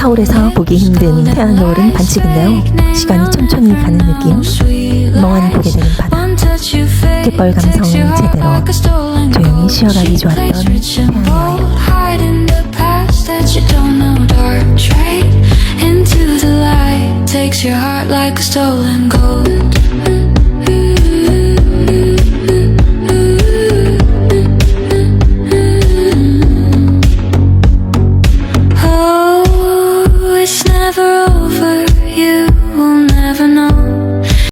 서울에서 보기 힘든 태양 노을은 반칙인데요. 시간이 천천히 가는 느낌, 멍하니 보게 되는 바다, 갯벌 감성 제대로 조용히 쉬어가기 좋았던 태양여행. Takes your heart like a stolen gold.